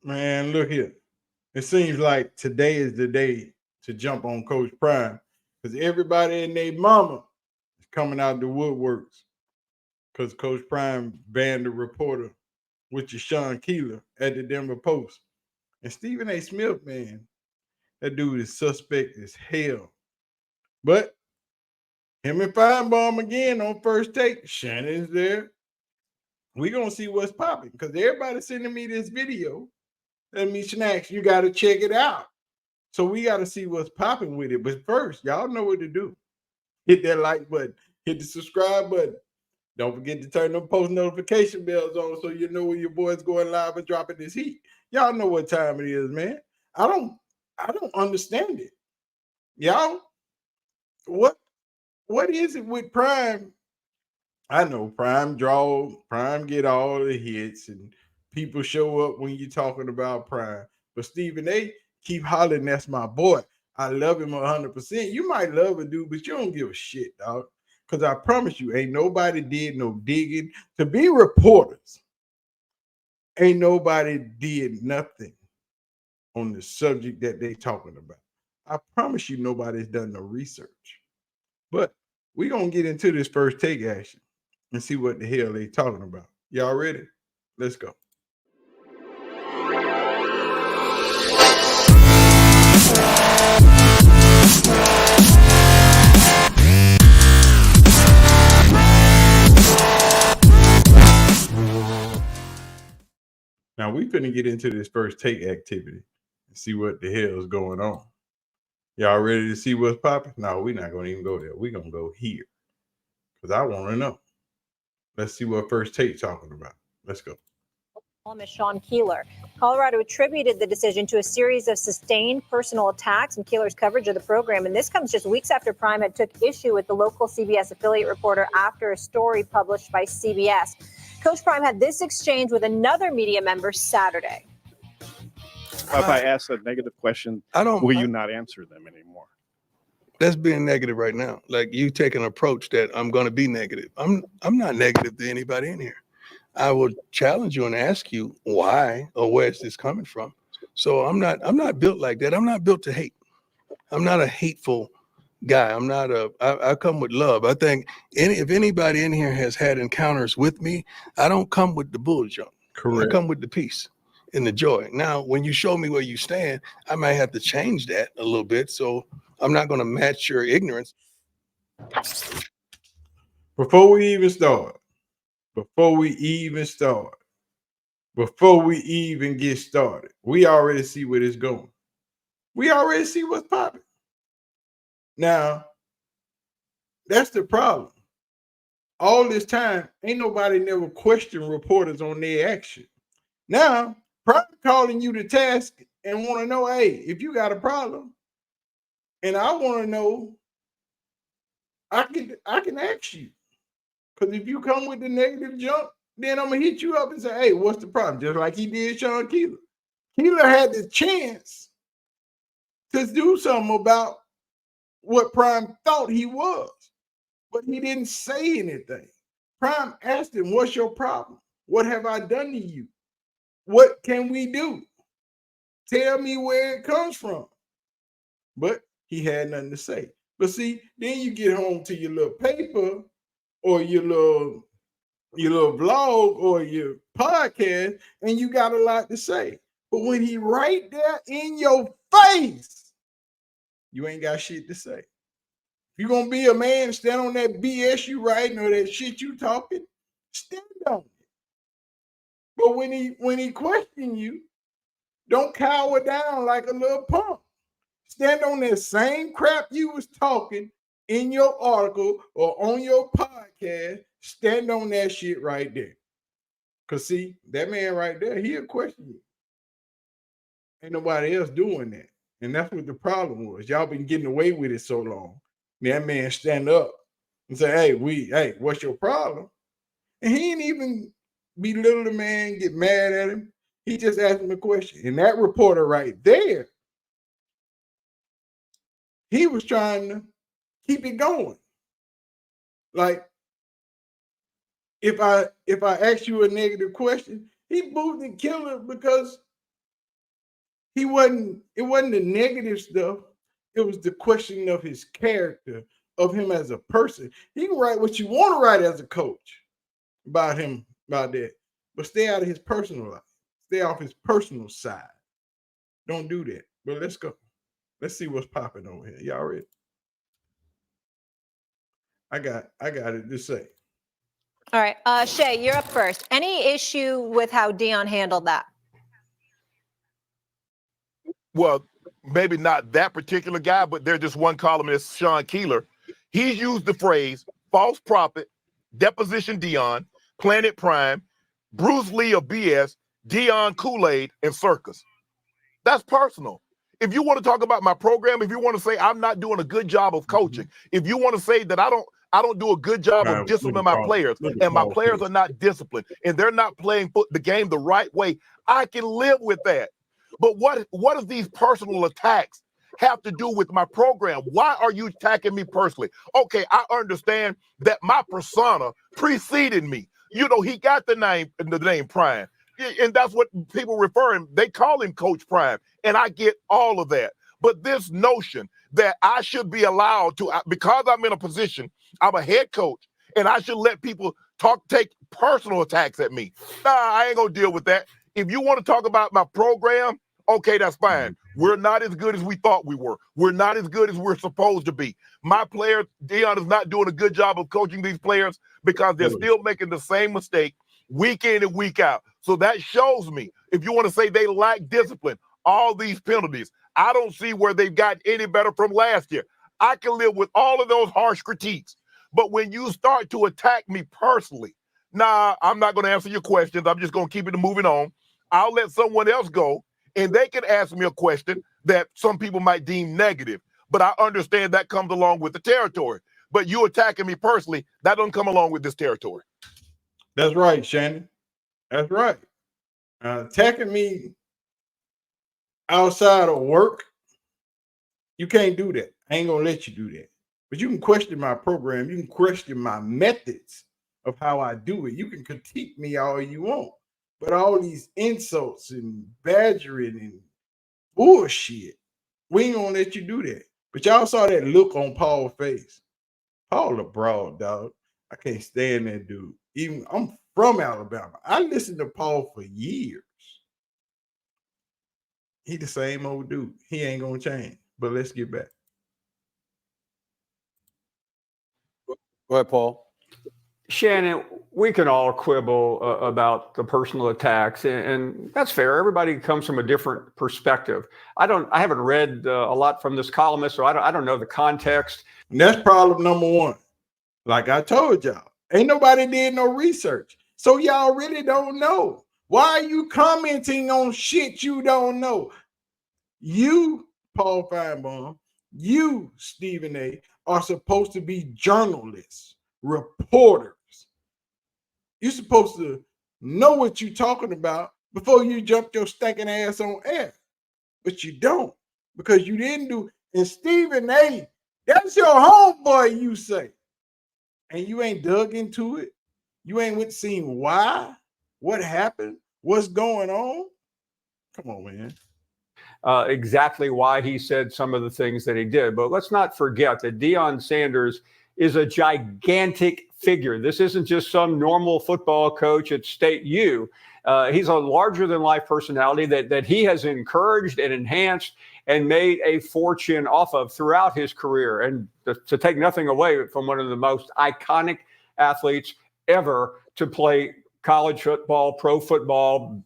Man, look here. It seems like today is the day to jump on Coach Prime because everybody and their mama is coming out the woodworks because Coach Prime banned the reporter, which is Sean Keeler at the Denver Post. And Stephen A. Smith, man, that dude is suspect as hell. But him and Feinbaum again on first take. Shannon's there. We gonna see what's popping because everybody's sending me this video. Let me snacks. You gotta check it out. So we gotta see what's popping with it. But first, y'all know what to do. Hit that like button, hit the subscribe button. Don't forget to turn them post notification bells on so you know when your boy's going live and dropping this heat. Y'all know what time it is, man. I don't understand it. Y'all, what what is it with Prime? I know Prime draw, Prime get all the hits, and people show up when you're talking about Prime. But Stephen A. keep hollering, that's my boy. I love him 100%. You might love a dude, but you don't give a shit, dog. Because I promise you, ain't nobody did no digging. To be reporters, ain't nobody did nothing on the subject that they talking about. I promise you, nobody's done no research. But we going to get into this first take action and see what the hell they talking about. Y'all ready? Let's go. Now we finna get into this first take activity and see what the hell is going on. Y'all ready to see what's popping? No, we're not gonna even go there. We're gonna go here. Because I wanna know. Let's see what first take talking about. Let's go. Columnist Sean Keeler. Colorado attributed the decision to a series of sustained personal attacks in Keeler's coverage of the program, and this comes just weeks after Prime had took issue with the local CBS affiliate reporter after a story published by CBS. Coach Prime had this exchange with another media member Saturday. If I ask a negative question, will you not answer them anymore? That's being negative right now. Like you take an approach that I'm going to be negative. I'm not negative to anybody in here. I will challenge you and ask you why or where is this coming from. So I'm not built like that. I'm not built to hate. I'm not a hateful guy. I come with love. I think if anybody in here has had encounters with me, I don't come with the bull junk. Correct. I come with the peace and the joy. Now, when you show me where you stand, I might have to change that a little bit. So I'm not going to match your ignorance. Before we even get started, we already see where it's going. We already see what's popping. Now, that's the problem. All this time, ain't nobody never questioned reporters on their action. Now, Prime calling you to task and want to know, hey, if you got a problem, and I want to know, I can ask you. Because if you come with the negative jump, then I'm gonna hit you up and say, hey, what's the problem? Just like he did Sean Keeler. Keeler had the chance to do something about what Prime thought he was, but he didn't say anything. Prime asked him, what's your problem? What have I done to you? What can we do? Tell me where it comes from. But he had nothing to say. But see, then you get home to your little paper or your little vlog or your podcast, and you got a lot to say. But when he right there in your face, you ain't got shit to say. If you're gonna be a man, stand on that BS you writing or that shit you talking, stand on it. But when he question you, don't cower down like a little punk. Stand on that same crap you was talking in your article or on your podcast. Stand on that shit right there. Because see, that man right there, he'll question you. Ain't nobody else doing that. And that's what the problem was. Y'all been getting away with it so long. That man stand up and say, hey, what's your problem? And he ain't even belittle the man, get mad at him. He just asked him a question. And that reporter right there, he was trying to keep it going. Like, if I ask you a negative question, he moved and killed it because It wasn't the negative stuff. It was the questioning of his character, of him as a person. He can write what you want to write as a coach about him, about that, but stay out of his personal life. Stay off his personal side. Don't do that. But let's go. Let's see what's popping over here. Y'all ready? I got it to say. All right. Shay, you're up first. Any issue with how Deion handled that? Well, maybe not that particular guy, but there's just one columnist, Sean Keeler. He's used the phrase false prophet, deposition Deion, Planet Prime, Bruce Lee of BS, Deion Kool-Aid, and Circus. That's personal. If you want to talk about my program, if you want to say I'm not doing a good job of coaching, if you want to say that I don't do a good job of disciplining my players, and my players are not disciplined, and they're not playing the game the right way, I can live with that. But what does these personal attacks have to do with my program? Why are you attacking me personally? Okay, I understand that my persona preceded me. You know, he got the name Prime. And that's what people refer him. They call him Coach Prime. And I get all of that. But this notion that I should be allowed to, because I'm in a position, I'm a head coach, and I should let people take personal attacks at me. Nah, I ain't gonna deal with that. If you want to talk about my program, okay, that's fine. We're not as good as we thought we were. We're not as good as we're supposed to be. My players, Deion is not doing a good job of coaching these players because they're still making the same mistake week in and week out. So that shows me, if you want to say they lack discipline, all these penalties, I don't see where they've gotten any better from last year. I can live with all of those harsh critiques. But when you start to attack me personally, nah, I'm not going to answer your questions. I'm just going to keep it moving on. I'll let someone else go, and they can ask me a question that some people might deem negative. But I understand that comes along with the territory. But you attacking me personally, that doesn't come along with this territory. That's right, Shannon. That's right. Attacking me outside of work, you can't do that. I ain't going to let you do that. But you can question my program. You can question my methods of how I do it. You can critique me all you want. But all these insults and badgering and bullshit, we ain't gonna let you do that. But y'all saw that look on Paul's face. Paul a broad, dog. I can't stand that dude. Even I'm from Alabama. I listened to Paul for years. He the same old dude. He ain't gonna change. But let's get back. Go ahead, Paul. Shannon, we can all quibble about the personal attacks, and that's fair. Everybody comes from a different perspective. I haven't read a lot from this columnist, so I don't know the context. And that's problem number one. Like I told y'all, ain't nobody did no research, so y'all really don't know. Why are you commenting on shit you don't know? You, Paul Feinbaum, you, Stephen A., are supposed to be journalists, reporters. You're supposed to know what you're talking about before you jump your stinking ass on air. But you don't, because you didn't do. And Stephen A., that's your homeboy, you say. And you ain't dug into it. You ain't went seeing why, what happened, what's going on. Come on, man. Exactly why he said some of the things that he did. But let's not forget that Deion Sanders is a gigantic figure. This isn't just some normal football coach at State U. He's a larger-than-life personality that he has encouraged and enhanced and made a fortune off of throughout his career. And to take nothing away from one of the most iconic athletes ever to play college football, pro football,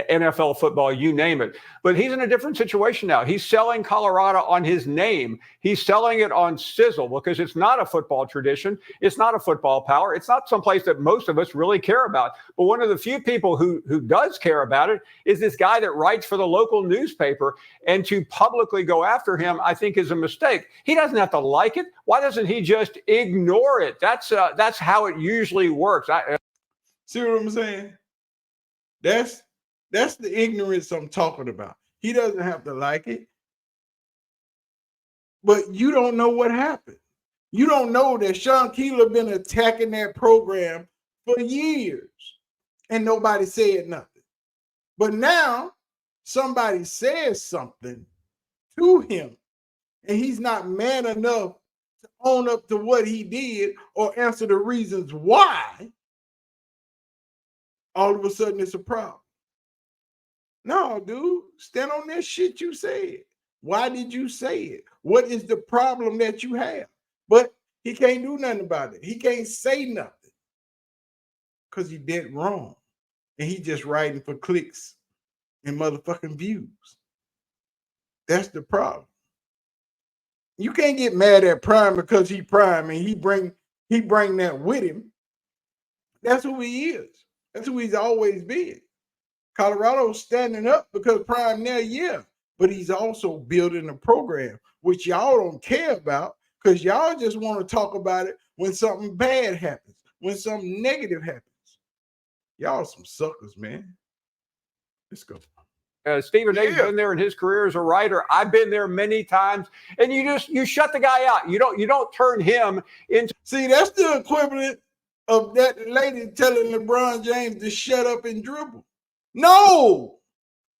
NFL football, you name it. But he's in a different situation now. He's selling Colorado on his name. He's selling it on sizzle because it's not a football tradition. It's not a football power. It's not someplace that most of us really care about. But one of the few people who does care about it is this guy that writes for the local newspaper. And to publicly go after him, I think, is a mistake. He doesn't have to like it. Why doesn't he just ignore it? That's how it usually works. See what I'm saying? That's the ignorance I'm talking about. He doesn't have to like it, but you don't know what happened. You don't know that Sean Keeler been attacking that program for years, and nobody said nothing. But now somebody says something to him and he's not man enough to own up to what he did or answer the reasons why, all of a sudden it's a problem. No, dude, stand on that shit you said. Why did you say it? What is the problem that you have? But he can't do nothing about it. He can't say nothing because he did wrong. And he just writing for clicks and motherfucking views. That's the problem. You can't get mad at Prime because he Prime and he bring that with him. That's who he is. That's who he's always been. Colorado's standing up because Prime there, yeah, but he's also building a program, which y'all don't care about because y'all just want to talk about it when something bad happens, when something negative happens. Y'all some suckers, man. Let's go. Stephen A's been there in his career as a writer. I've been there many times, and you shut the guy out. You don't turn him into. See, that's the equivalent of that lady telling LeBron James to shut up and dribble. No,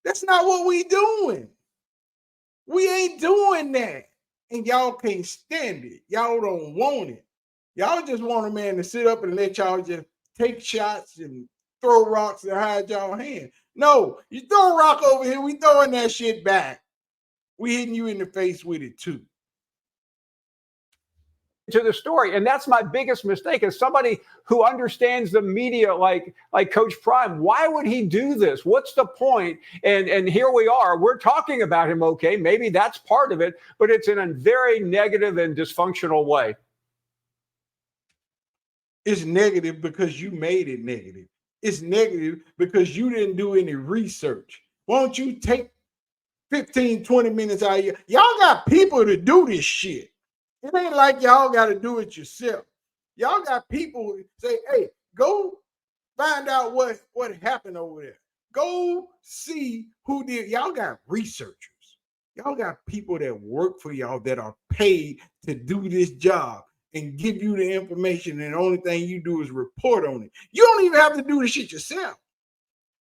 that's not what we doing. We ain't doing that. And y'all can't stand it. Y'all don't want it. Y'all just want a man to sit up and let y'all just take shots and throw rocks and hide y'all hand. No, you throw a rock over here, we throwing that shit back. We hitting you in the face with it too. To the story, and that's my biggest mistake as somebody who understands the media like Coach Prime. Why would he do this? What's the point? And here we are, we're talking about him. Okay, maybe that's part of it, but it's in a very negative and dysfunctional way. It's negative because you made it negative. It's negative because you didn't do any research. Why don't you take 15, 20 minutes out of here? Y'all got people to do this shit. It ain't like y'all got to do it yourself. Y'all got people who say, hey, go find out what happened over there. Go see who did. Y'all got researchers. Y'all got people that work for y'all that are paid to do this job and give you the information, and the only thing you do is report on it. You don't even have to do the shit yourself.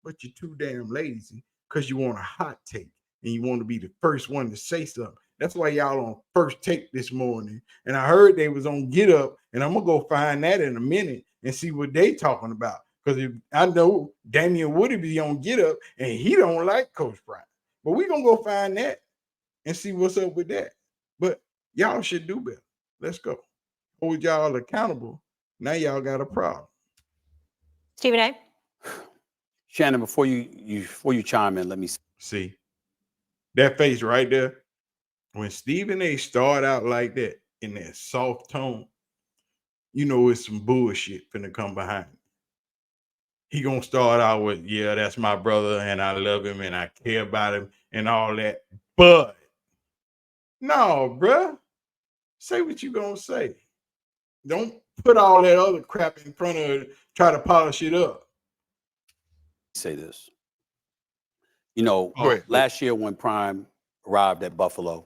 But you're too damn lazy because you want a hot take and you want to be the first one to say something. That's why y'all on First Take this morning. And I heard they was on Get Up, and I'm going to go find that in a minute and see what they talking about. Because I know Damian Woody be on Get Up, and he don't like Coach Prime. But we going to go find that and see what's up with that. But y'all should do better. Let's go. Hold y'all accountable. Now y'all got a problem. Stephen A. Shannon, before you chime in, let me see that face right there. When Stephen A start out like that in that soft tone, you know it's some bullshit finna come behind it. He gonna start out with, yeah, that's my brother and I love him and I care about him and all that. But no, bruh, say what you gonna say. Don't put all that other crap in front of it, try to polish it up. Say this. You know, last year when Prime arrived at Buffalo,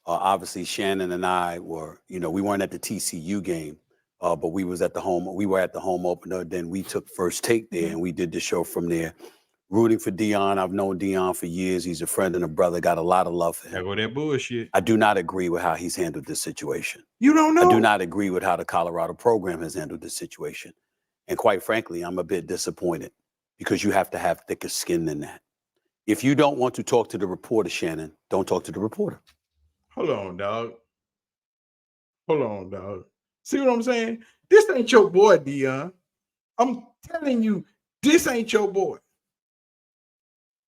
obviously Shannon and I were, we weren't at the TCU game, but we were at the home opener. Then we took First Take there and we did the show from there. Rooting for Deion. I've known Deion for years. He's a friend and a brother. Got a lot of love for him. There go that bullshit. I do not agree with how he's handled this situation. You don't know? I do not agree with how the Colorado program has handled this situation. And quite frankly, I'm a bit disappointed because you have to have thicker skin than that. If you don't want to talk to the reporter, Shannon, don't talk to the reporter. Hold on, dog. Hold on, dog. See what I'm saying? This ain't your boy, Deion. I'm telling you, this ain't your boy.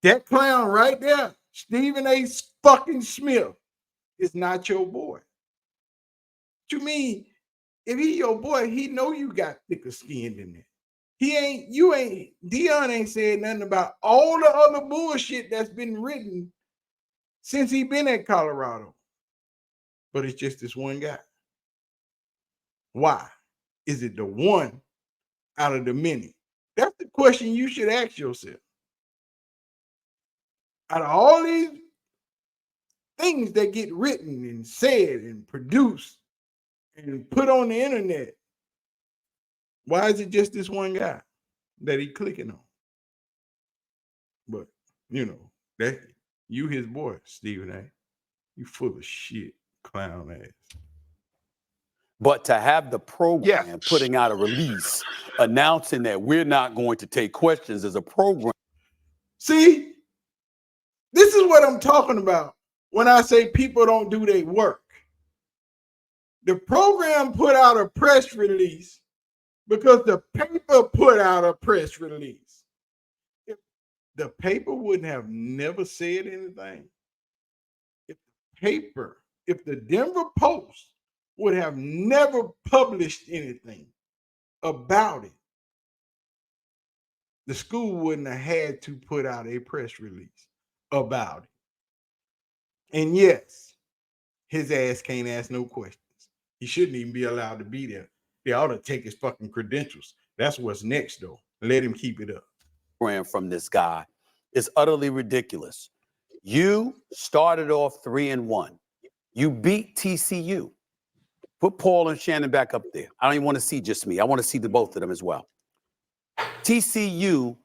That clown right there, Stephen A. fucking Smith, is not your boy. What you mean? If he your boy, he know you got thicker skin than that. Deion ain't said nothing about all the other bullshit that's been written since he been at Colorado. But it's just this one guy. Why? Is it the one out of the many? That's the question you should ask yourself. Out of all these things that get written and said and produced and put on the internet, why is it just this one guy that he clicking on? But, That you his boy, Stephen A. You full of shit, clown ass. But to have the program putting out a release announcing that we're not going to take questions as a program. See, this is what I'm talking about when I say people don't do their work. The program put out a press release because the paper put out a press release. If the paper wouldn't have never said anything, if the Denver Post would have never published anything about it, the school wouldn't have had to put out a press release about it. And yes, his ass can't ask no questions. He shouldn't even be allowed to be there. They ought to take his fucking credentials. That's what's next, though. Let him keep it up. From this guy is utterly ridiculous. You started off 3-1. You beat TCU. Put Paul and Shannon back up there. I don't even want to see just me. I want to see the both of them as well. TCU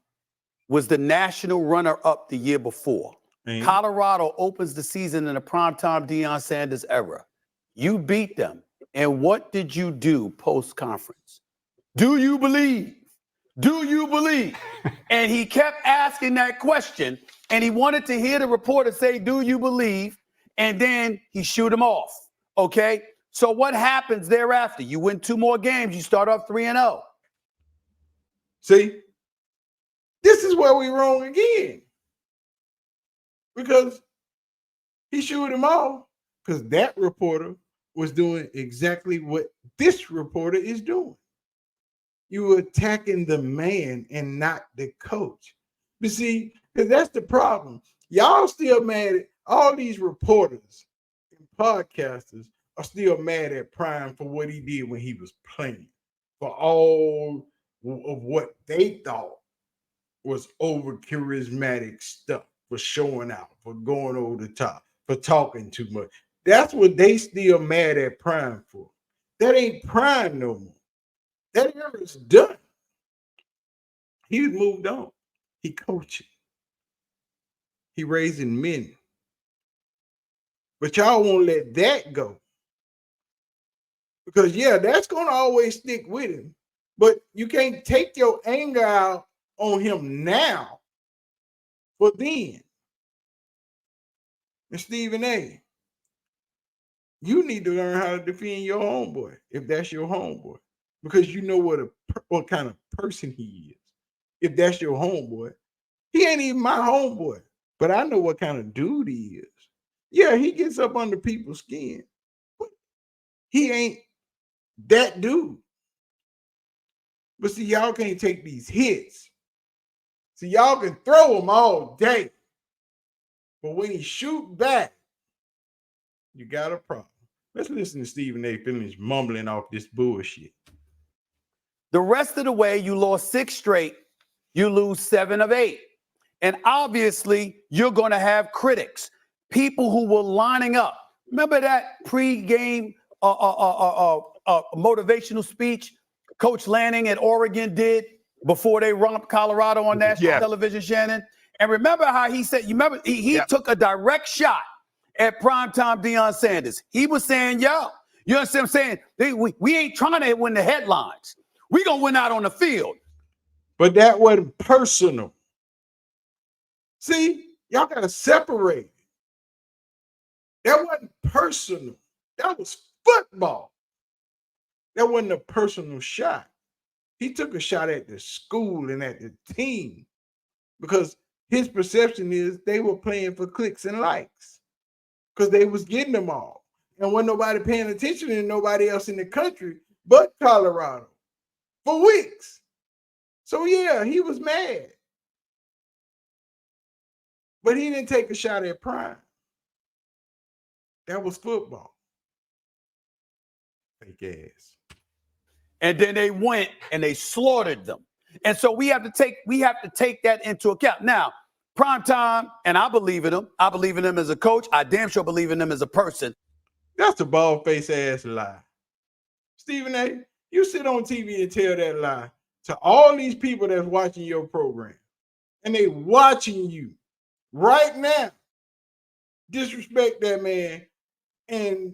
was the national runner-up the year before. Colorado opens the season in a primetime Deion Sanders era. You beat them. And what did you do post-conference? Do you believe? Do you believe? And he kept asking that question, and he wanted to hear the reporter say, do you believe? And then he shoot him off, okay? So what happens thereafter? You win 2 more games. You start off 3-0. See, this is where we wrong again. Because he shoot him off because that reporter was doing exactly what this reporter is doing. You were attacking the man and not the coach. But see, because that's the problem. Y'all still mad at all these reporters and podcasters are still mad at Prime for what he did when he was playing, for all of what they thought was over charismatic stuff, for showing out, for going over the top, for talking too much. That's what they still mad at Prime for. That ain't Prime no more. That era's done. He moved on. He coaching. He raising men. But y'all won't let that go. Because, yeah, that's going to always stick with him. But you can't take your anger out on him now for then. And Stephen A., you need to learn how to defend your homeboy if that's your homeboy. Because you know what kind of person he is. If that's your homeboy. He ain't even my homeboy. But I know what kind of dude he is. Yeah, he gets up under people's skin. But he ain't that dude. But see, y'all can't take these hits. See, y'all can throw them all day. But when he shoot back, you got a problem. Let's listen to Stephen A. finish mumbling off this bullshit. The rest of the way, you lost 6 straight. You lose 7 of 8. And obviously, you're going to have critics, people who were lining up. Remember that pre-game motivational speech Coach Lanning at Oregon did before they romped Colorado on national television, Shannon? And remember how he said, you remember, he took a direct shot at primetime Deion Sanders. He was saying, yo, you understand what I'm saying? We ain't trying to win the headlines. We going to win out on the field. But that wasn't personal. See, y'all got to separate. That wasn't personal. That was football. That wasn't a personal shot. He took a shot at the school and at the team because his perception is they were playing for clicks and likes because they was getting them all. And wasn't nobody paying attention to nobody else in the country but Colorado for weeks. So, yeah, he was mad. But he didn't take a shot at Prime. That was football. Fake ass. And then they went and they slaughtered them. And so we have to take that into account. Now, Primetime, and I believe in him. I believe in him as a coach. I damn sure believe in him as a person. That's a bald-faced ass lie. Stephen A., you sit on TV and tell that lie to all these people that's watching your program. And they watching you. right now disrespect that man and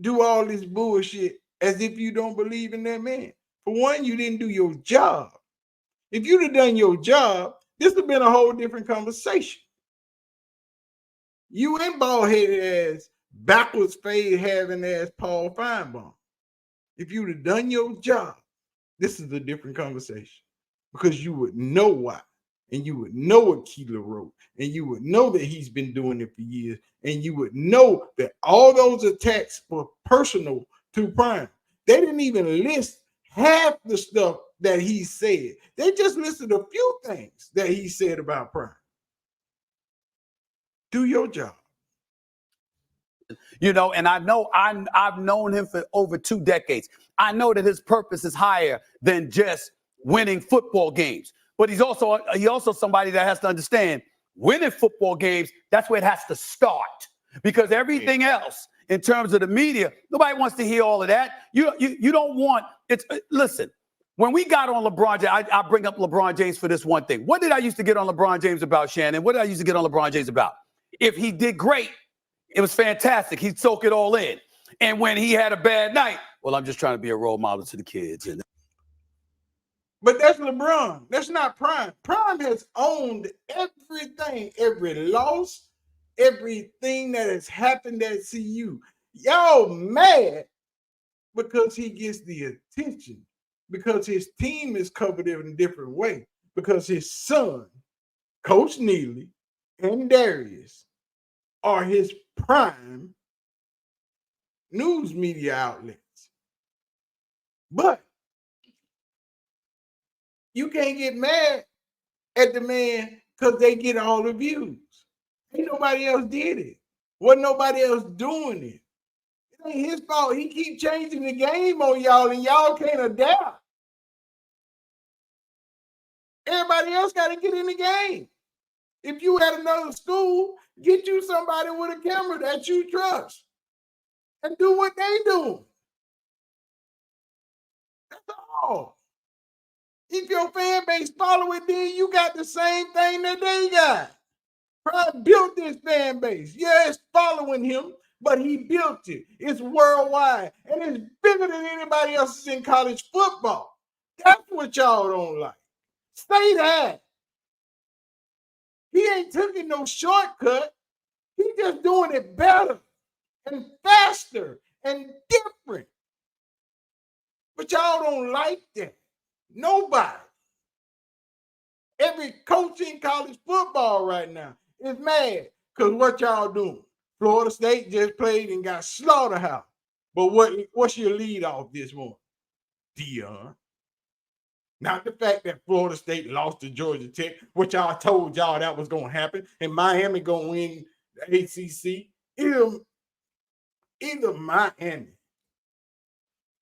do all this bullshit as if you don't believe in that man. For one, you didn't do your job. If you'd have done your job, this would have been a whole different conversation. You ain't bald-headed ass, backwards fade having ass Paul Feinbaum. If you'd have done your job, this is a different conversation because you would know why, and you would know what Keeler wrote, and you would know that he's been doing it for years, and you would know that all those attacks were personal to Prime. They didn't even list half the stuff that he said. They just listed a few things that he said about Prime. Do your job. You know, and I know I've known him for over 2 decades. I know that his purpose is higher than just winning football games. But he's also somebody that has to understand winning football games, that's where it has to start. Because everything else in terms of the media, nobody wants to hear all of that. You don't want it's listen. When we got on LeBron James, I bring up LeBron James for this one thing. What did I used to get on LeBron James about, Shannon? What did I used to get on LeBron James about? If he did great, it was fantastic. He'd soak it all in. And when he had a bad night, well, I'm just trying to be a role model to the kids. But that's LeBron. That's not Prime. Prime has owned everything, every loss, everything that has happened at CU. Y'all mad because he gets the attention, because his team is covered in a different way, because his son, Coach Neely, and Darius are his prime news media outlets. But you can't get mad at the man because they get all the views. Ain't nobody else did it. Wasn't nobody else doing it. It ain't his fault. He keep changing the game on y'all and y'all can't adapt. Everybody else got to get in the game. If you at another school, get you somebody with a camera that you trust and do what they do. That's all. If your fan base follow it, then you got the same thing that they got. Prime built this fan base. Yeah, it's following him, but he built it. It's worldwide, and it's bigger than anybody else's in college football. That's what y'all don't like. Say that. He ain't taking no shortcut. He just doing it better and faster and different. But y'all don't like that. Nobody. Every coach in college football right now is mad because what y'all doing? Florida State just played and got slaughterhouse. But what's your lead off this morning? Deion. Not the fact that Florida State lost to Georgia Tech, which I told y'all that was going to happen, and Miami going to win the ACC. Either Miami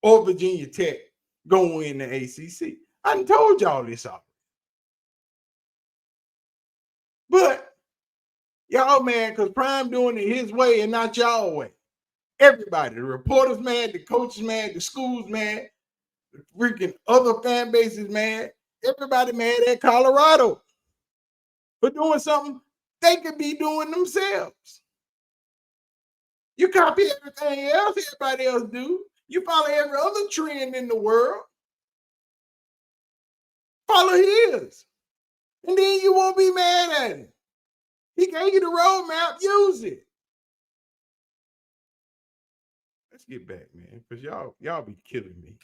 or Virginia Tech going to win the ACC. I done told y'all this already. But y'all mad because Prime doing it his way and not y'all way. Everybody, the reporters mad, the coaches mad, the schools mad, the freaking other fan bases mad. Everybody mad at Colorado for doing something they could be doing themselves. You copy everything else everybody else do. You follow every other trend in the world. Follow his. And then you won't be mad at him. He gave you the roadmap, use it. Let's get back, man, because y'all be killing me.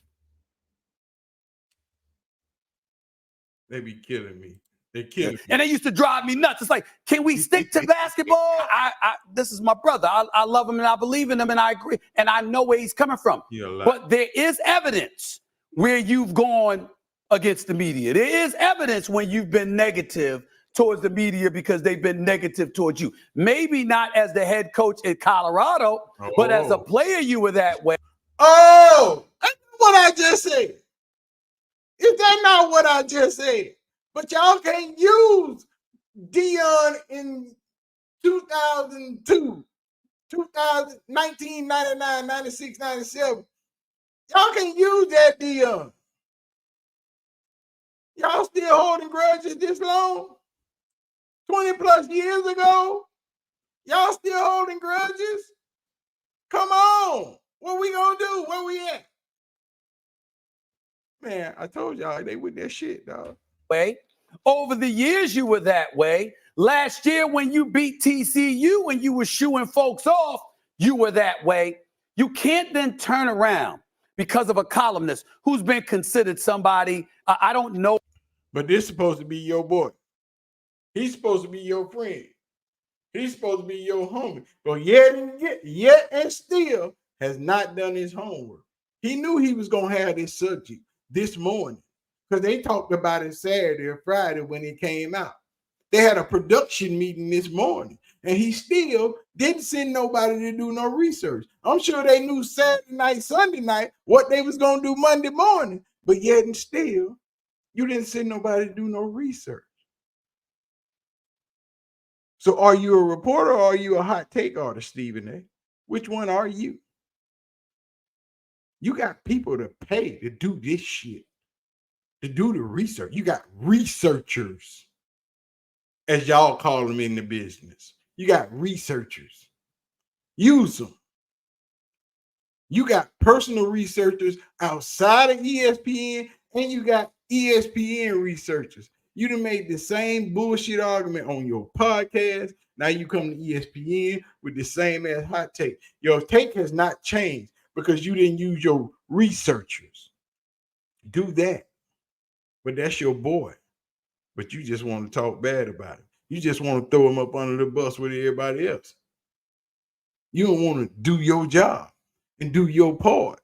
They be killing me. They're killing me. And they used to drive me nuts. It's like, can we stick to basketball? This is my brother. I love him and I believe in him and I agree. And I know where he's coming from. But there is evidence where you've gone against the media. There is evidence when you've been negative towards the media because they've been negative towards you. Maybe not as the head coach in Colorado, but as a player, you were that way. Oh, that's what I just said. Is that not what I just said? But y'all can't use Deion in 2002, 1999, 96, 97. Y'all can't use that Deion. Y'all still holding grudges this long? 20 plus years ago. Y'all still holding grudges? Come on. What we gonna do? Where we at? Man, I told y'all they with that shit, dog. Way. Over the years, you were that way. Last year, when you beat TCU and you were shooing folks off, you were that way. You can't then turn around because of a columnist who's been considered somebody, I don't know. But this is supposed to be your boy. He's supposed to be your friend. He's supposed to be your homie. But yet and still has not done his homework. He knew he was going to have this subject this morning because they talked about it Saturday or Friday when it came out. They had a production meeting this morning, and he still didn't send nobody to do no research. I'm sure they knew Saturday night, Sunday night, what they was going to do Monday morning, but yet and still, you didn't send nobody to do no research. So are you a reporter or are you a hot take artist, Stephen A? Which one are you? You got people to pay to do this shit, to do the research. You got researchers, as y'all call them in the business. You got researchers. Use them. You got personal researchers outside of ESPN, and you got ESPN researchers. You done made the same bullshit argument on your podcast. Now you come to ESPN with the same as hot take. Your take has not changed because you didn't use your researchers. Do that. But that's your boy. But you just want to talk bad about him. You just want to throw him up under the bus with everybody else. You don't want to do your job and do your part.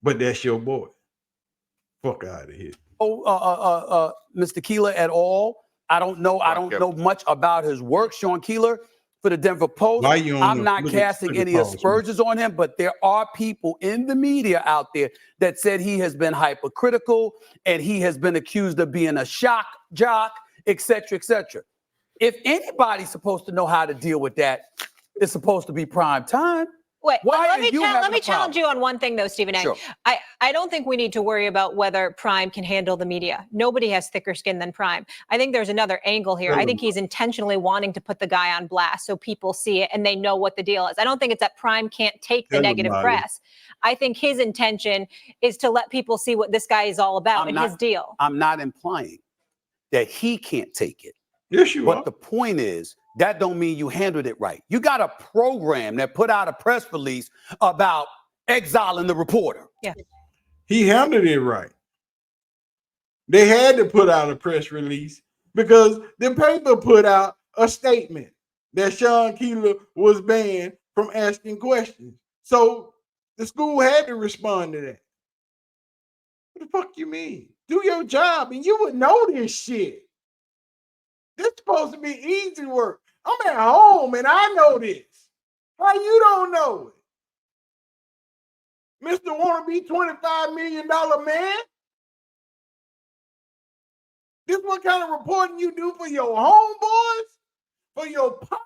But that's your boy. Fuck out of here. Mr. Keeler at all. I don't know much about his work. Sean Keeler for the Denver Post. I'm not casting any aspersions on him, but there are people in the media out there that said he has been hypercritical and he has been accused of being a shock jock, et cetera, et cetera. If anybody's supposed to know how to deal with that, it's supposed to be prime time. Wait, let me challenge you on one thing, though, Stephen A. Sure. I don't think we need to worry about whether Prime can handle the media. Nobody has thicker skin than Prime. I think there's another angle here. I think he's intentionally wanting to put the guy on blast so people see it and they know what the deal is. I don't think it's that Prime can't take the negative press. I think his intention is to let people see what this guy is all about and his deal. I'm not implying that he can't take it. Yes, you are. But the point is, that don't mean you handled it right. You got a program that put out a press release about exiling the reporter. Yeah. He handled it right. They had to put out a press release because the paper put out a statement that Sean Keeler was banned from asking questions. So the school had to respond to that. What the fuck you mean? Do your job and you would know this shit. This is supposed to be easy work. I'm at home and I know this. How you don't know it? Mr. Wanna Be $25 million man? This what kind of reporting you do for your homeboys? For your partner?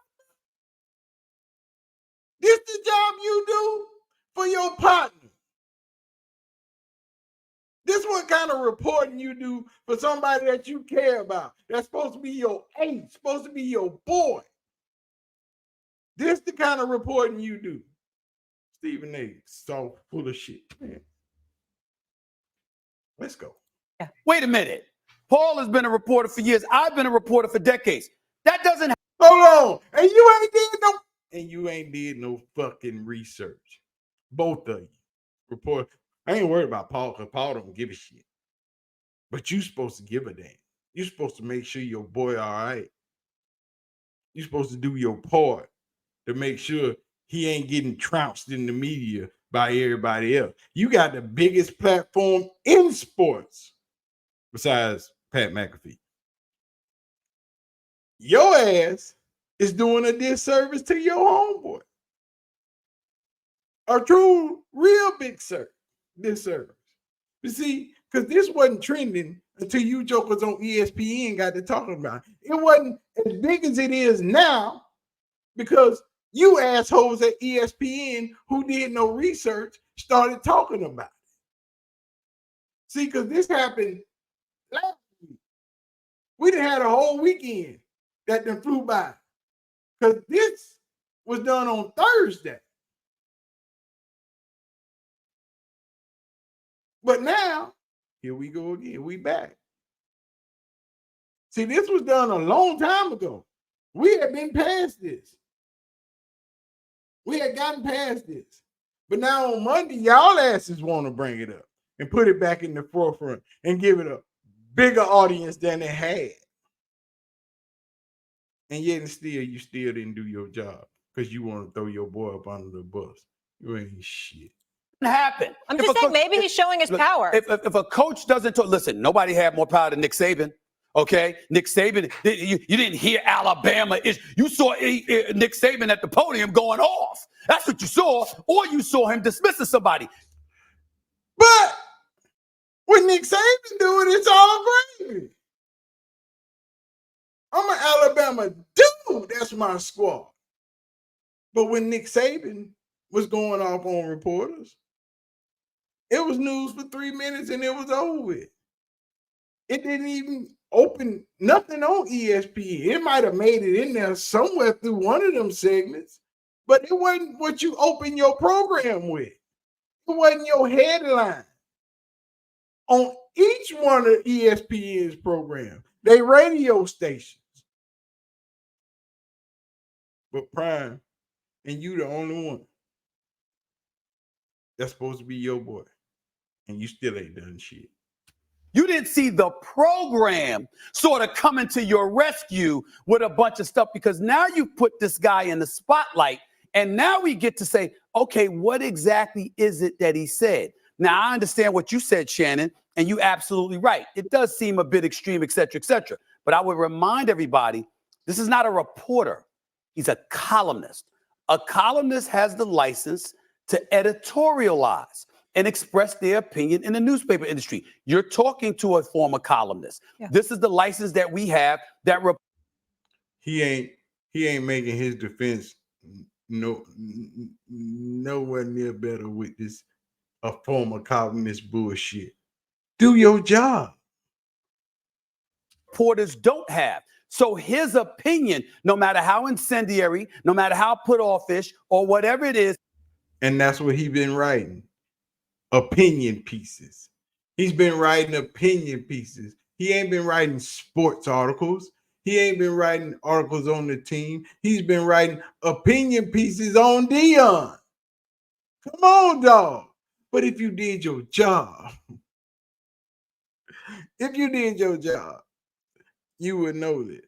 This the job you do for your partner? This what kind of reporting you do for somebody that you care about. That's supposed to be your ace, supposed to be your boy. This the kind of reporting you do. Stephen A. so full of shit, man. Let's go. Yeah. Wait a minute. Paul has been a reporter for years. I've been a reporter for decades. That doesn't hold on. And you ain't did no fucking research. Both of you. Report. I ain't worried about Paul because Paul don't give a shit. But you supposed to give a damn. You're supposed to make sure your boy all right. You're supposed to do your part to make sure he ain't getting trounced in the media by everybody else. You got the biggest platform in sports besides Pat McAfee. Your ass is doing a disservice to your homeboy. A true, real big disservice. You see, because this wasn't trending until you jokers on ESPN got to talking about it. It wasn't as big as it is now because you assholes at ESPN who did no research started talking about it. See, because this happened last week. We done had a whole weekend that done flew by. Because this was done on Thursday. But now, here we go again. We back. See, this was done a long time ago. We had been past this. We had gotten past this. But now on Monday, y'all asses want to bring it up and put it back in the forefront and give it a bigger audience than it had. And yet and still, you still didn't do your job because you want to throw your boy up under the bus. You ain't shit. Happen. I'm just saying, maybe he's showing his power. If a coach doesn't talk, listen, nobody had more power than Nick Saban. Okay, Nick Saban, you didn't hear Alabama. You saw Nick Saban at the podium going off. That's what you saw, or you saw him dismissing somebody. But when Nick Saban do it, it's all gravy. I'm an Alabama dude. That's my squad. But when Nick Saban was going off on reporters, it was news for 3 minutes and it was over with. It didn't even open nothing on ESPN. It might have made it in there somewhere through one of them segments, but it wasn't what you open your program with. It wasn't your headline. On each one of ESPN's programs, they radio stations. But Prime, and you the only one that's supposed to be your boy, and you still ain't done shit. You didn't see the program sort of coming to your rescue with a bunch of stuff, because now you put this guy in the spotlight, and now we get to say, okay, what exactly is it that he said? Now, I understand what you said, Shannon, and you're absolutely right. It does seem a bit extreme, et cetera, et cetera. But I would remind everybody, this is not a reporter. He's a columnist. A columnist has the license to editorialize and express their opinion in the newspaper industry. You're talking to a former columnist. Yeah. This is the license that we have. That he ain't making his defense nowhere near better with this a former columnist bullshit. Do your job. Reporters don't have. So his opinion, no matter how incendiary, no matter how put offish or whatever it is. And that's what he's been writing. Opinion pieces. He's been writing opinion pieces. He ain't been writing sports articles. He ain't been writing articles on the team. He's been writing opinion pieces on Deion. Come on, dog. But if you did your job, you would know this.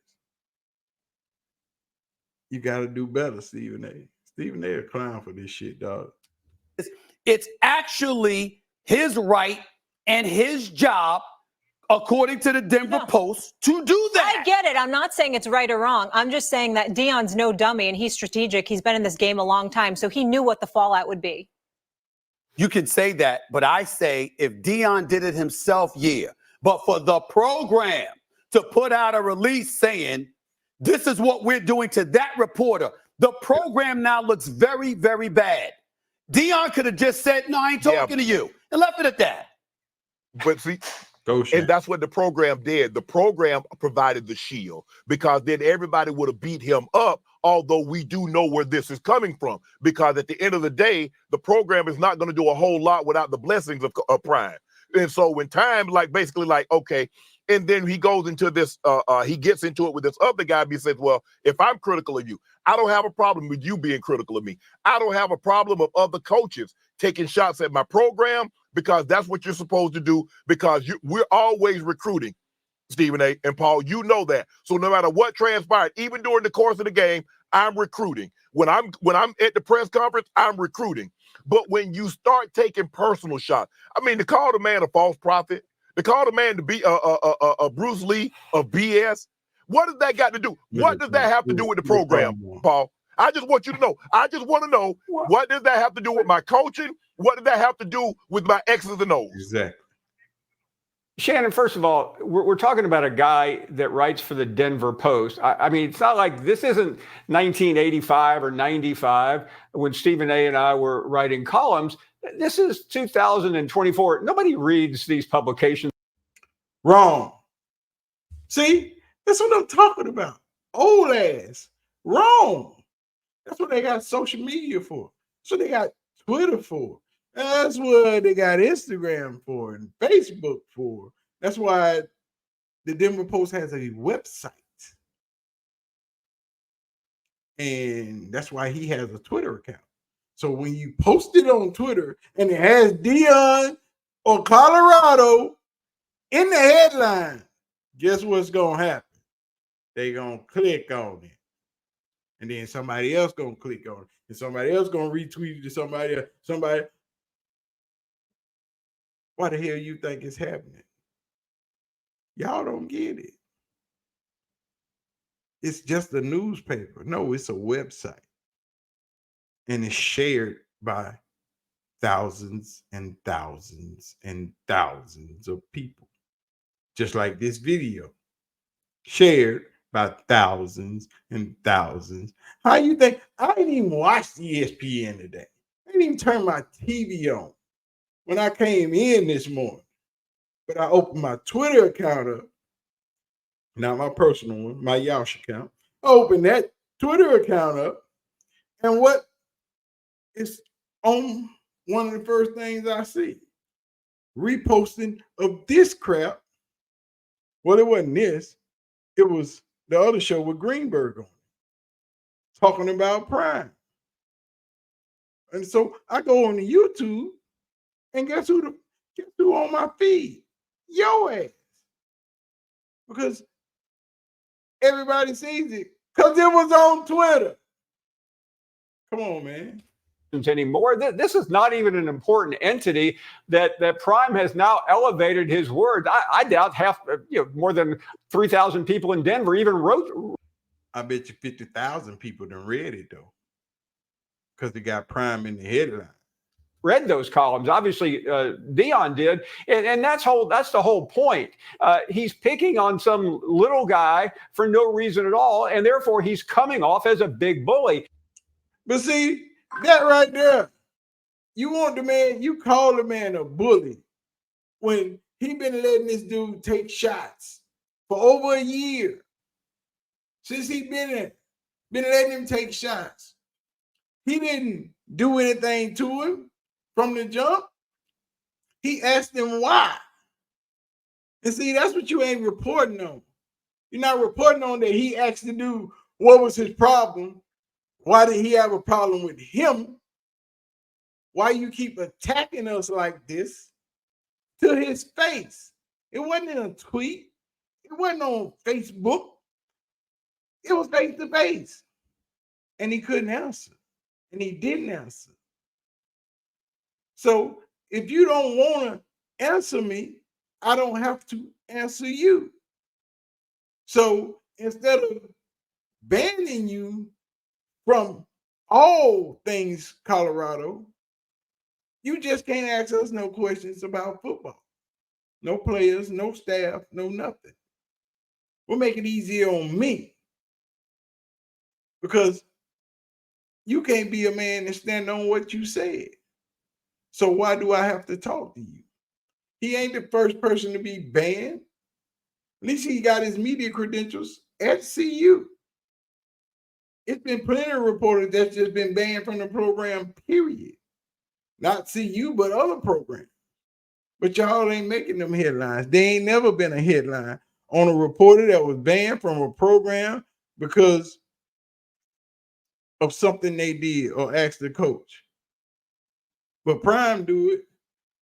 You got to do better, Stephen A. Stephen A. a clown for this shit, dog. It's actually his right and his job, according to the Denver Post, to do that. I get it. I'm not saying it's right or wrong. I'm just saying that Deion's no dummy and he's strategic. He's been in this game a long time, so he knew what the fallout would be. You can say that, but I say if Deion did it himself, yeah. But for the program to put out a release saying, this is what we're doing to that reporter, the program now looks very, very bad. Deion could have just said, no, I ain't talking to you, and left it at that. But see, and that's what the program did. The program provided the shield, because then everybody would have beat him up, although we do know where this is coming from. Because at the end of the day, the program is not going to do a whole lot without the blessings of Prime. And so when Time, okay, and then he goes into this, he gets into it with this other guy, and he says, well, if I'm critical of you, I don't have a problem with you being critical of me. I don't have a problem of other coaches taking shots at my program, because that's what you're supposed to do, because we're always recruiting, Stephen A. and Paul. You know that. So no matter what transpired, even during the course of the game, I'm recruiting. When I'm at the press conference, I'm recruiting. But when you start taking personal shots, I mean, to call the man a false prophet, to call the man to be a Bruce Lee of BS, what does that got to do? What does that have to do with the program, Paul? I just want you to know. I just want to know, what does that have to do with my coaching? What does that have to do with my X's and O's? Exactly. Shannon, first of all, we're talking about a guy that writes for the Denver Post. I mean, it's not like this isn't 1985 or 95 when Stephen A. and I were writing columns. This is 2024. Nobody reads these publications. Wrong. See, That's what I'm talking about. Old ass. Wrong. That's what they got social media for. That's what they got Twitter for. That's what they got Instagram for and Facebook for. That's why the Denver Post has a website. And that's why he has a Twitter account. So when you post it on Twitter and it has Deion or Colorado in the headline, guess what's going to happen? They're going to click on it. And then somebody else going to click on it. And somebody else going to retweet it to somebody else. Somebody. Why the hell you think it's happening? Y'all don't get it. It's just a newspaper. No, it's a website. And it's shared by thousands and thousands and thousands of people. Just like this video. Shared by thousands and thousands. How you think? I didn't even watch ESPN today. I didn't even turn my TV on when I came in this morning. But I opened my Twitter account up. Not my personal one, my Yaush account. I opened that Twitter account up. And what is on one of the first things I see? Reposting of this crap. Well, it wasn't this. It was the other show with Greenberg on, talking about Prime. And so I go on to YouTube, and guess who on my feed? Your ass. Because everybody sees it. Because it was on Twitter. Come on, man. Anymore. This is not even an important entity that Prime has now elevated his words. I doubt more than 3,000 people in Denver even wrote. I bet you 50,000 people done read it though, because they got Prime in the headline. Read those columns. Obviously, Deion did, and that's the whole point. He's picking on some little guy for no reason at all, and therefore he's coming off as a big bully. But see, that right there, you want the man, you call the man a bully when he been letting this dude take shots for over a year. Since he been letting him take shots. He didn't do anything to him from the jump. He asked him why. And see, that's what you ain't reporting on. You're not reporting on that he asked the dude what was his problem. Why did he have a problem with him? Why you keep attacking us like this to his face? It wasn't in a tweet. It wasn't on Facebook. It was face to face. And he couldn't answer. And he didn't answer. So if you don't want to answer me, I don't have to answer you. So instead of banning you from all things Colorado, you just can't ask us no questions about football. No players, no staff, no nothing. We'll make it easier on me. Because you can't be a man and stand on what you said. So why do I have to talk to you? He ain't the first person to be banned. At least he got his media credentials at CU. It's been plenty of reporters that's just been banned from the program, period. Not CU, but other programs. But y'all ain't making them headlines. There ain't never been a headline on a reporter that was banned from a program because of something they did or asked the coach. But Prime do it.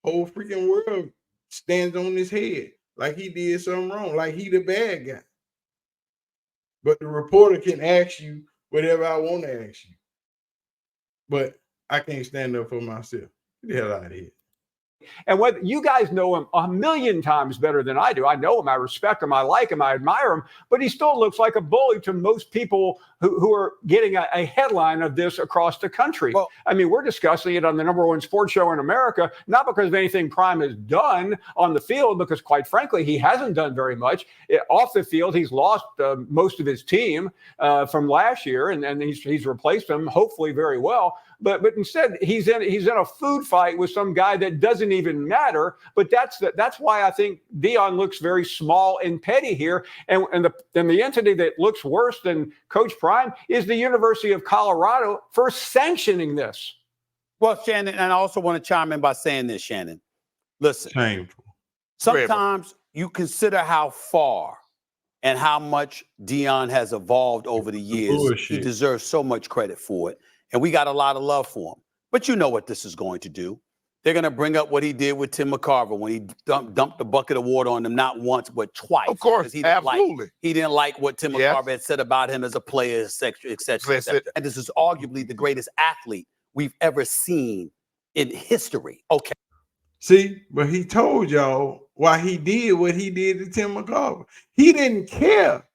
Whole freaking world stands on his head like he did something wrong, like he the bad guy. But the reporter can ask you whatever I want to ask you. But I can't stand up for myself. Get the hell out of here. And what you guys know him a million times better than I do. I know him, I respect him, I like him, I admire him, but he still looks like a bully to most people who are getting a headline of this across the country. Well, I mean, we're discussing it on the #1 sports show in America, not because of anything Prime has done on the field, because quite frankly, he hasn't done very much. Off the field, he's lost most of his team from last year, and he's replaced them, hopefully very well. But instead, he's in a food fight with some guy that doesn't even matter. But that's why I think Deion looks very small and petty here. And the entity that looks worse than Coach Prime is the University of Colorado for sanctioning this. Well, Shannon, and I also want to chime in by saying this, Shannon. Listen, shameful. Sometimes you consider how far and how much Deion has evolved over the years. Bullshit. He deserves so much credit for it. And we got a lot of love for him. But you know what this is going to do. They're going to bring up what he did with Tim McCarver when he dumped a bucket of water on them, not once, but twice. Of course, he absolutely. He didn't like what Tim McCarver had said about him as a player, et cetera. And this is arguably the greatest athlete we've ever seen in history. Okay. See, but he told y'all why he did what he did to Tim McCarver. He didn't care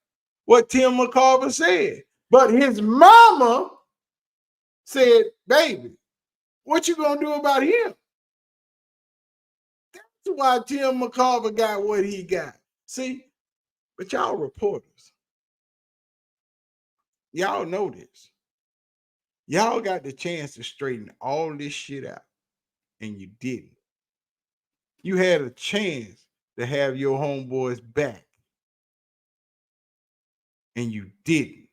what Tim McCarver said, but his mama said, baby, what you gonna do about him? That's why Tim McCarver got what he got. See, but y'all reporters, y'all know this. Y'all got the chance to straighten all this shit out, and you didn't. You had a chance to have your homeboys back, and you didn't.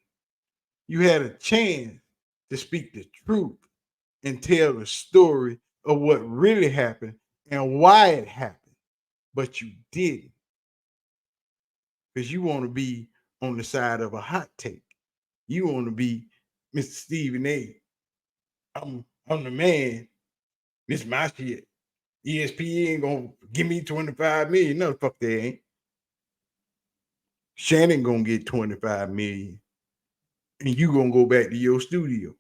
You had a chance to speak the truth and tell the story of what really happened and why it happened, but you didn't. Because you want to be on the side of a hot take. You want to be Mr. Stephen A. I'm the man. This is my shit. ESPN ain't gonna give me 25 million. No, fuck they ain't. Shannon gonna get 25 million. And you gonna go back to your studio.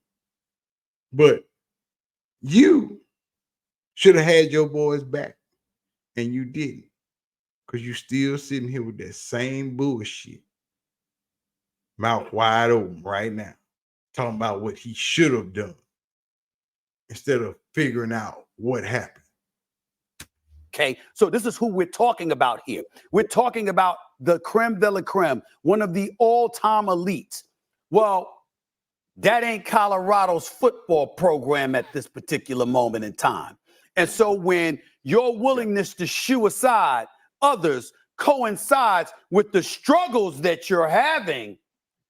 But you should have had your boys back. And you didn't. Because you still sitting here with that same bullshit. Mouth wide open right now. Talking about what he should have done. Instead of figuring out what happened. Okay, so this is who we're talking about here. We're talking about the creme de la creme, one of the all-time elites. Well, that ain't Colorado's football program at this particular moment in time. And so when your willingness to shoo aside others coincides with the struggles that you're having,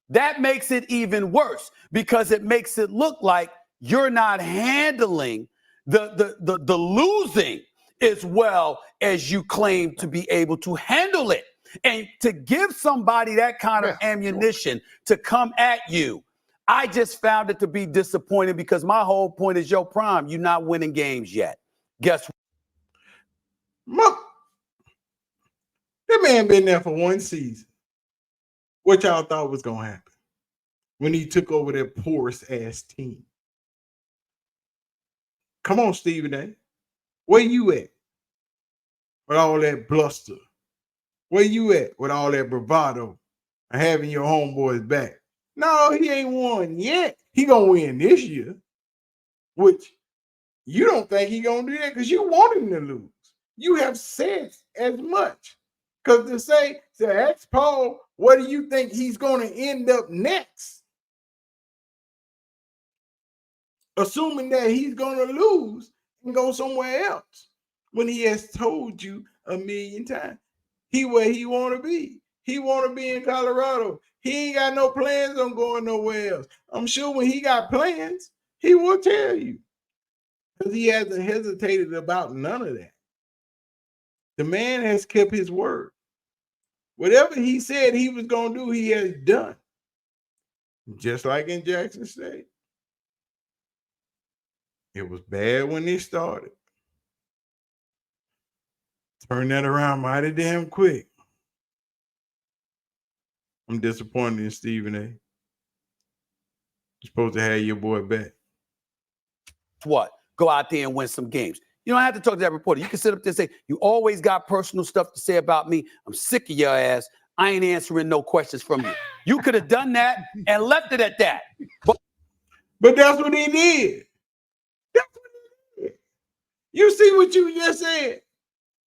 that makes it even worse because it makes it look like you're not handling the losing as well as you claim to be able to handle it. And to give somebody that kind of ammunition to come at you, I just found it to be disappointing because my whole point is, Prime, you're not winning games yet. Guess what? That man been there for one season. What y'all thought was going to happen when he took over that porous-ass team? Come on, Stephen A. Where you at with all that bluster? Where you at with all that bravado and having your homeboys back? No, he ain't won yet. He gonna win this year, which you don't think he gonna do that because you want him to lose. You have said as much. Because to say, ask Paul, what do you think he's gonna end up next? Assuming that he's gonna lose and go somewhere else when he has told you a million times he where he want to be. He want to be in Colorado. He ain't got no plans on going nowhere else. I'm sure when he got plans, he will tell you because he hasn't hesitated about none of that. The man has kept his word. Whatever he said he was going to do, he has done. Just like in Jackson State. It was bad when they started. Turn that around mighty damn quick. I'm disappointed in Stephen A. You're supposed to have your boy back. What? Go out there and win some games. You don't have to talk to that reporter. You can sit up there and say, you always got personal stuff to say about me. I'm sick of your ass. I ain't answering no questions from you. You could have done that and left it at that. But that's what he did. That's what he did. You see what you just said?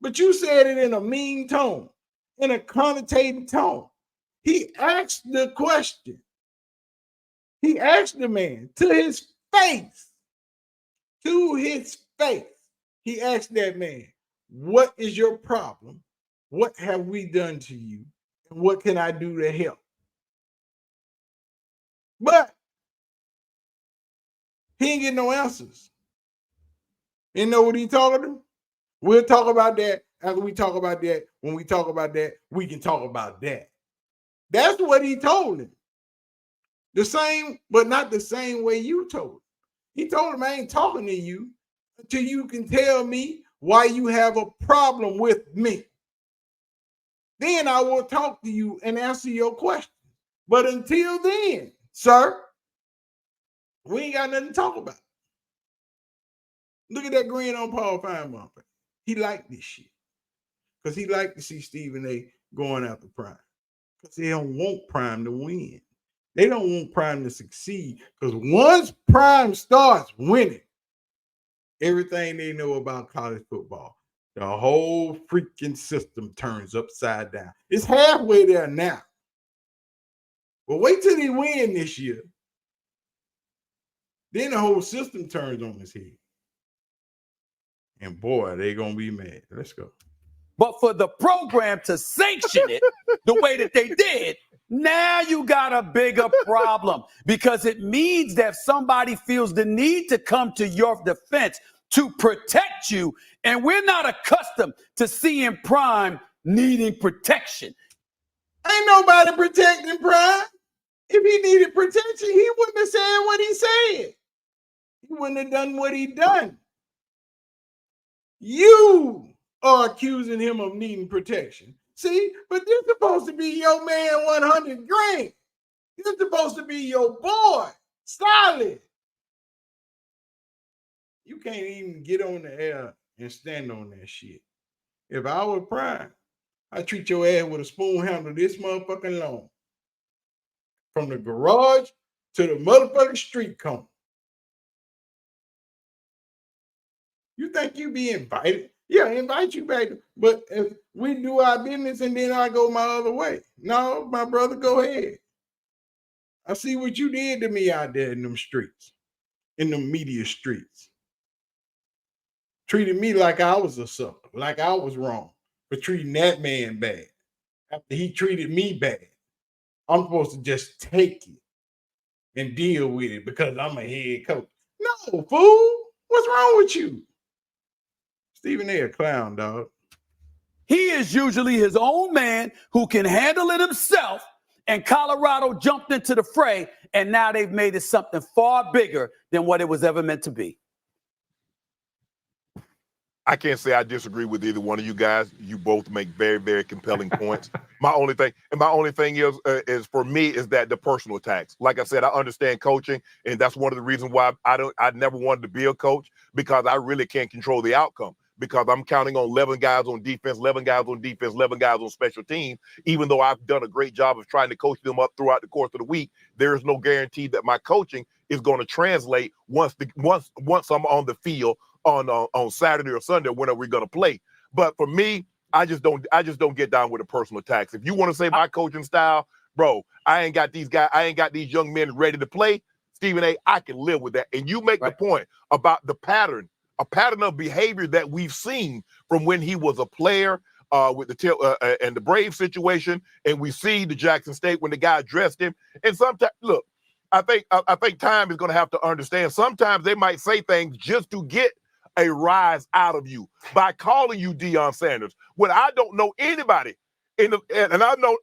But you said it in a mean tone, in a connotating tone. He asked the question. He asked the man to his face. To his face. He asked that man, what is your problem? What have we done to you? And what can I do to help? But he ain't getting no answers. You know what he told him? We'll talk about that after we talk about that. When we talk about that, we can talk about that. That's what he told him. The same, but not the same way you told him. He told him, I ain't talking to you until you can tell me why you have a problem with me. Then I will talk to you and answer your question. But until then, sir, we ain't got nothing to talk about. Look at that grin on Paul Feinbaum. He liked this shit. Because he liked to see Stephen A going after Prime. Because they don't want Prime to win. They don't want Prime to succeed. Because once Prime starts winning, everything they know about college football, the whole freaking system turns upside down. It's halfway there now. But wait till they win this year. Then the whole system turns on its head. And boy, they're going to be mad. Let's go. But for the program to sanction it the way that they did, now you got a bigger problem, because it means that somebody feels the need to come to your defense to protect you. And we're not accustomed to seeing Prime needing protection. Ain't nobody protecting Prime. If he needed protection, he wouldn't have said what he said. He wouldn't have done what he done. You are accusing him of needing protection. See, but this is supposed to be your man 100 grand. This is supposed to be your boy, solid. You can't even get on the air and stand on that shit. If I were Prime, I'd treat your ass with a spoon handle this motherfucking long. From the garage to the motherfucking street corner. You think you be invited? Yeah, I invite you back. But if we do our business and then I go my other way. No, my brother, go ahead. I see what you did to me out there in them streets, in them media streets. Treated me like I was a sucker, like I was wrong for treating that man bad. After he treated me bad, I'm supposed to just take it and deal with it because I'm a head coach. No, fool. What's wrong with you? Stephen A. a clown, dog. He is usually his own man who can handle it himself, and Colorado jumped into the fray, and now they've made it something far bigger than what it was ever meant to be. I can't say I disagree with either one of you guys. You both make very, very compelling points. My only thing is for me is that the personal attacks. Like I said, I understand coaching, and that's one of the reasons why I never wanted to be a coach, because I really can't control the outcome. Because I'm counting on 11 guys on defense, 11 guys on defense, 11 guys on special teams. Even though I've done a great job of trying to coach them up throughout the course of the week, there is no guarantee that my coaching is going to translate once I'm on the field on Saturday or Sunday, when are we going to play. But for me, I just don't get down with the personal attacks. If you want to say my coaching style, bro, I ain't got these young men ready to play. Stephen A., I can live with that. And you make the point about the pattern. A pattern of behavior that we've seen from when he was a player with the and the Brave situation, and we see the Jackson State when the guy addressed him. And sometimes, look, I think time is going to have to understand. Sometimes they might say things just to get a rise out of you by calling you Deion Sanders when I don't know anybody. And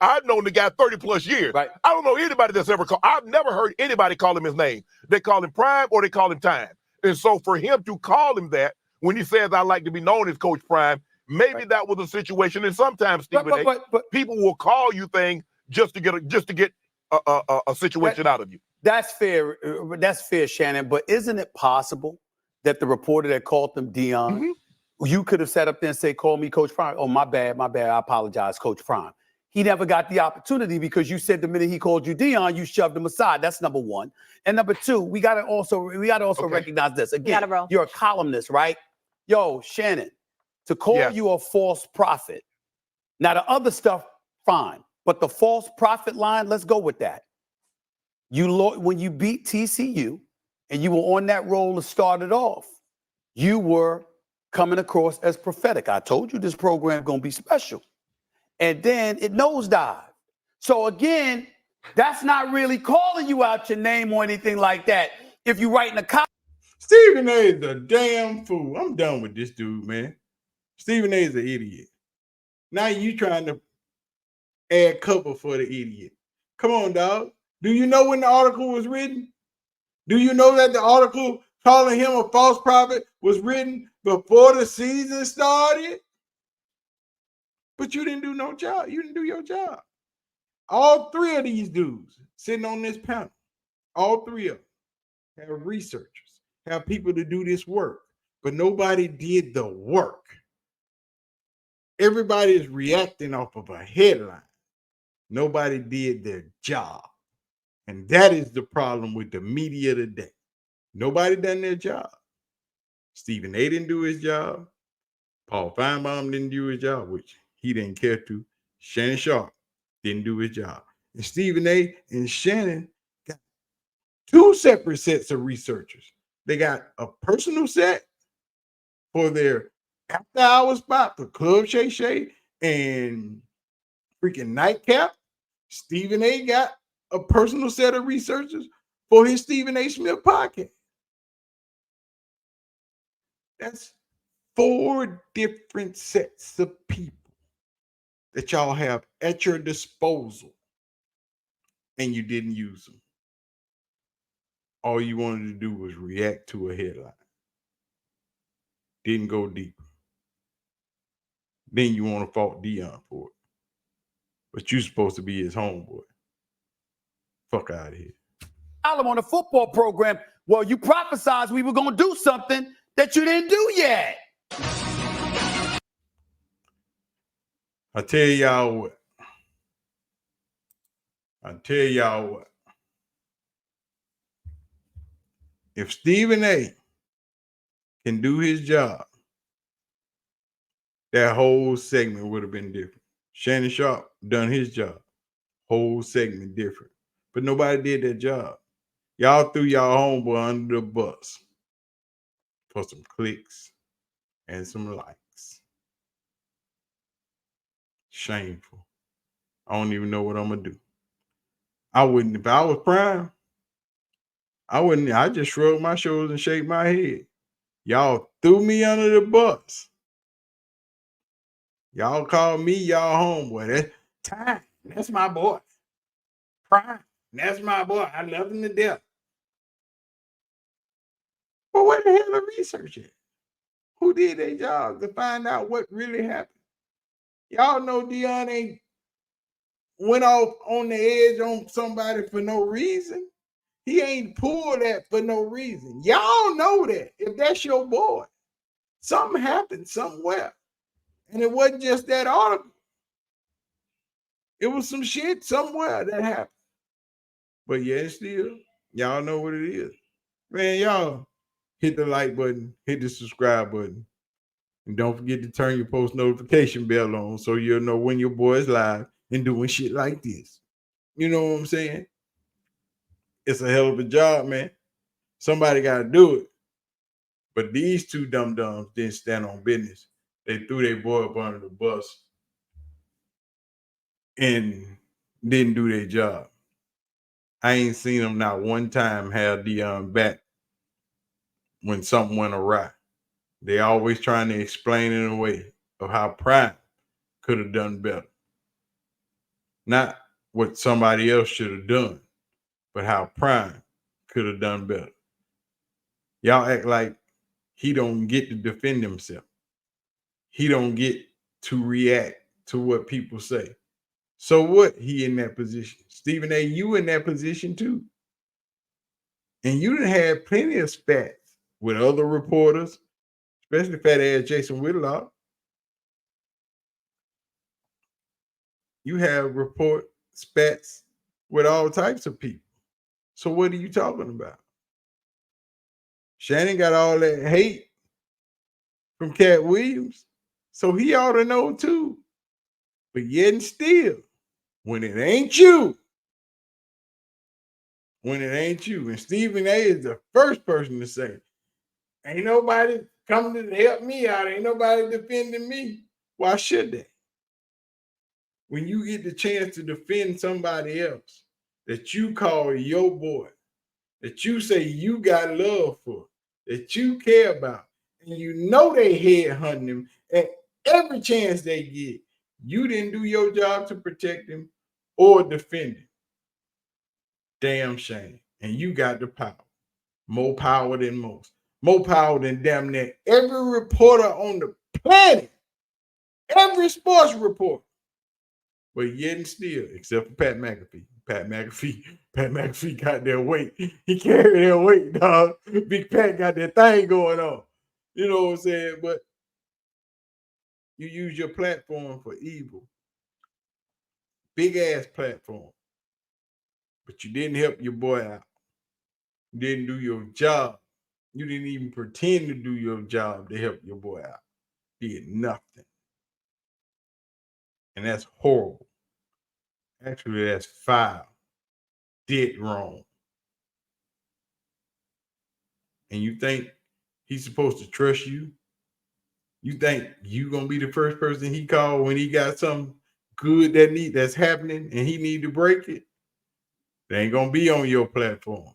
I've known the guy 30 plus years. Right. I don't know anybody that's ever called. I've never heard anybody call him his name. They call him Prime or they call him Time. And so for him to call him that when he says, I like to be known as Coach Prime, maybe that was a situation. And sometimes, Stephen but people will call you things just to get a situation out of you. That's fair. That's fair, Shannon. But isn't it possible that the reporter that called him Deion, you could have sat up there and say, call me Coach Prime. Oh, my bad. I apologize, Coach Prime. He never got the opportunity because you said the minute he called you Deion, you shoved him aside. That's number one. And number two, we gotta also recognize this. Again, you're a columnist, right? Yo, Shannon, to call you a false prophet. Now the other stuff, fine, but the false prophet line, let's go with that. When you beat TCU and you were on that roll to start it off, you were coming across as prophetic. I told you this program going to be special. And then it nosedived. So again, that's not really calling you out your name or anything like that. If you write in a column. Stephen A is a damn fool. I'm done with this dude, man. Stephen A is an idiot. Now you trying to add cover for the idiot. Come on, dog. Do you know when the article was written? Do you know that the article calling him a false prophet was written before the season started? But you didn't do no job. You didn't do your job. All three of these dudes sitting on this panel, all three of them have researchers, have people to do this work, but nobody did the work. Everybody is reacting off of a headline. Nobody did their job. And that is the problem with the media today. Nobody done their job. Stephen A didn't do his job. Paul Feinbaum didn't do his job, which he didn't care to. Shannon Sharpe didn't do his job. And Stephen A and Shannon got two separate sets of researchers. They got a personal set for their after hour spot for Club Shay Shay and freaking Nightcap. Stephen A got a personal set of researchers for his Stephen A. Smith podcast. That's 4 different sets of people that y'all have at your disposal, and you didn't use them. All you wanted to do was react to a headline. Didn't go deeper. Then you want to fault Deion for it. But you're supposed to be his homeboy. Fuck out of here. On a football program, well, you prophesized we were going to do something that you didn't do yet. I tell y'all what. If Stephen A can do his job, that whole segment would have been different. Shannon Sharpe done his job. Whole segment different. But nobody did their job. Y'all threw y'all homeboy under the bus for some clicks and some likes. Shameful. I don't even know what I'm going to do. I wouldn't, if I was Prime, I just shrug my shoulders and shake my head. Y'all threw me under the bus. Y'all call me y'all homeboy. That's time. That's my boy. Prime. That's my boy. I love him to death. But where the hell the research at? Who did their job to find out what really happened? Y'all know Deion ain't went off on the edge on somebody for no reason. He ain't pulled that for no reason. Y'all know that. If that's your boy, something happened somewhere. And it wasn't just that article. It was some shit somewhere that happened. But yeah, still, y'all know what it is. Man, y'all hit the like button, hit the subscribe button. And don't forget to turn your post notification bell on so you'll know when your boy is live and doing shit like this. You know what I'm saying? It's a hell of a job, man. Somebody got to do it. But these two dum-dums didn't stand on business. They threw their boy up under the bus and didn't do their job. I ain't seen them not one time have Deion back when something went awry. They always trying to explain in a way of how Prime could have done better. Not what somebody else should have done, but how Prime could have done better. Y'all act like he don't get to defend himself. He don't get to react to what people say. So what? He in that position. Stephen A, you in that position too. And you done had plenty of spats with other reporters, especially fat ass Jason Whitlock. You have report spats with all types of people. So what are you talking about? Shannon got all that hate from Cat Williams, so he ought to know too. But yet and still, when it ain't you, and Stephen A is the first person to say, ain't nobody come to help me out. Ain't nobody defending me. Why should they? When you get the chance to defend somebody else that you call your boy, that you say you got love for, that you care about, and you know they headhunting him at every chance they get, you didn't do your job to protect him or defend him. Damn shame. And you got the power. More power than most. More power than damn near every reporter on the planet. Every sports report. But yet and still, except for Pat McAfee. Pat McAfee got their weight. He carried their weight, dog. Big Pat got that thing going on. You know what I'm saying? But you use your platform for evil. Big ass platform. But you didn't help your boy out. You didn't do your job. You didn't even pretend to do your job to help your boy out. Did nothing. And that's horrible. Actually, that's foul. Did wrong. And you think he's supposed to trust you? You think you gonna be the first person he called when he got something good that's happening and he need to break it? They ain't gonna be on your platform.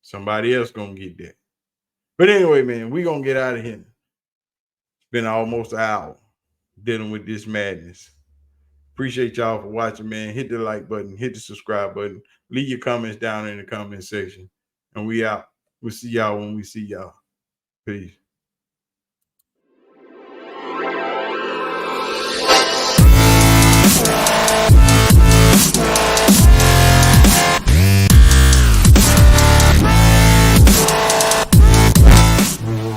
Somebody else gonna get that. But anyway, man, we gonna get out of here. It's been almost an hour dealing with this madness. Appreciate y'all for watching, man. Hit the like button, hit the subscribe button, leave your comments down in the comment section, and we out. We'll see y'all when we see y'all. Peace.